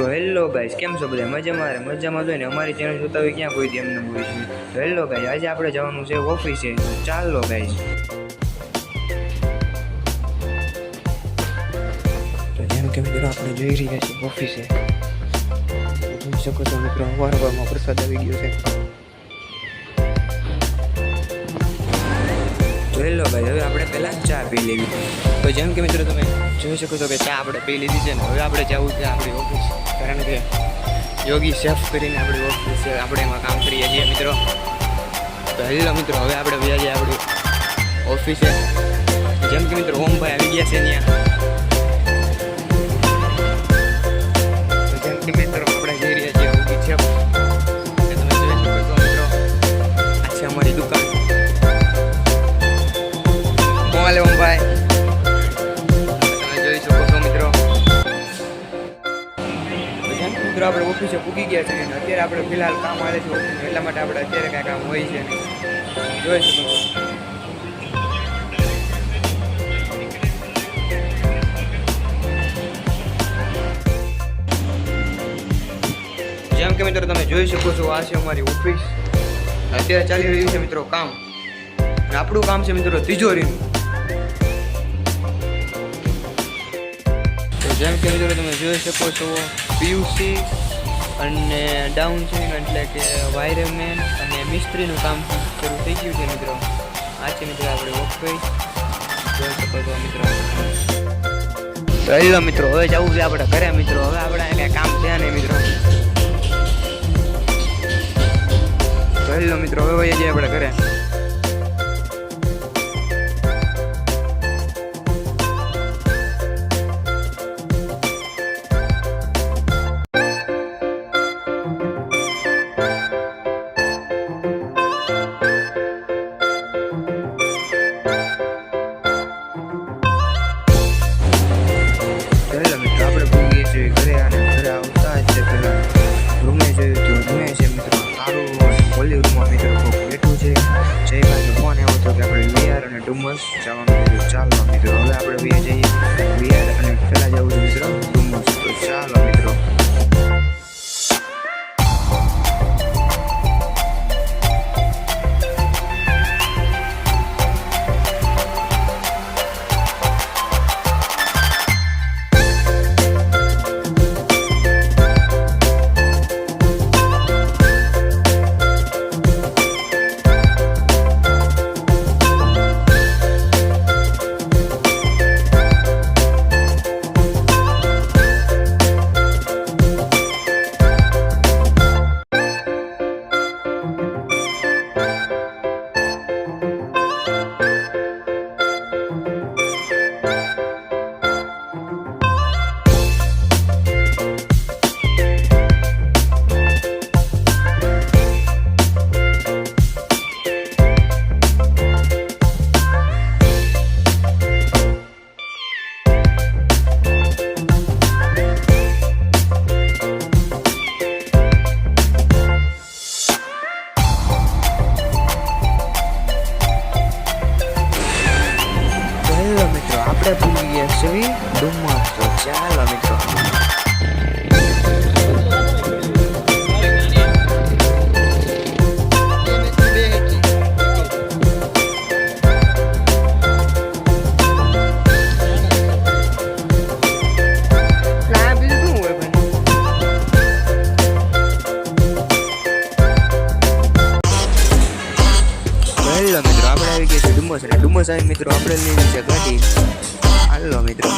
તો hello guys, કેમ છો બધા? મજામાં જોઈને અમારી ચેનલ જોતા હોય ક્યાં કોઈ એમને હોય છે. તો હેલો ગાઈસ, આજે આપણે જવાનું છે ઓફિસે. ચાલો ગાઈસ. તો જેમ કે મિત્રો આપણે જોઈ રહ્યા છીએ ઓફિસે. જોઈ શકો છો મિત્રો, વારવારમાં પ્રસાદ આવી ગયો છે. તો હેલો ગાઈસ, હવે આપણે પહેલાં ચા પી લેવી. તો જેમ કે મિત્રો તમે જોઈ શકો છો કે ચા આપણે પી લીધી છે ને હવે આપણે જવું છે આપણી ઓફિસ, કારણ કે યોગી શેફ કરીને આપણી ઓફિસ છે, આપણે એમાં કામ કરીએ છીએ મિત્રો. તો હેલો મિત્રો, હવે આપણે વ્યા જઈએ આપણી ઓફિસે. જેમ કે મિત્રો ઓમભાઈ આવી ગયા છે ત્યાં. તો જેમ કે મિત્રો આપણે જઈ રહ્યા છીએ યોગી શેફ. તમે જોઈ શકો છો મિત્રો, આ છે અમારી દુકાન. કોણ ઓમભાઈ? મિત્રો આપણે ઓફિસે પૂગી ગયા છે અને અત્યારે આપણે ફિલહાલ કામ આવે છે ઓફિસનું, એટલા માટે આપણે અત્યારે કાંઈ કામ હોય છે નહીં. જોઈ શકો છો. જેમ કે મિત્રો તમે જોઈ શકો છો, આ છે અમારી ઓફિસ. અત્યારે ચાલી રહ્યું છે મિત્રો કામ, અને આપણું કામ છે મિત્રો તિજોરીનું. તો જેમ કે મિત્રો તમે જોઈ શકો છો, પીયુસી અને ડાઉન સિંગ એટલે કે વાયરમેન અને મિસ્ત્રીનું કામ શરૂ થઈ ગયું છે મિત્રો. આ છે મિત્રો આપણે ઓફિસ, જોઈ શકો છો મિત્રો. તો હેલો મિત્રો, હવે જવું છે આપણે ઘરે મિત્રો. હવે આપણે કંઈ કામ છે નહીં મિત્રો. તો હેલો મિત્રો, હવે જઈએ આપણે ઘરે. ઘરે અને ઘરે આવતા જ પહેલાં રૂમે જોયું તો રૂમે છે મિત્રો સારું હોલી રૂમમાં મિત્રો બેઠું છે. જયભાઈનો ફોન એવો હતો કે આપણે વીઆર અને ડુમસ જવાનું કીધું. ચાલો મિત્રો, હવે આપણે જઈએ વીઆર અને પહેલાં જવું છે મિત્રો ડુમસ. તો ચાલો મિત્રો. આપણે ભૂલી ગયા છીએ ડુમસ. તો ચાલો મિત્રો. હેલો મિત્રો, આપણે આવી ગયા છીએ ડુમસ. અને ડુમસ આવી મિત્રો આપણે લેવી છે ગાડી. હાલો મિત્રો.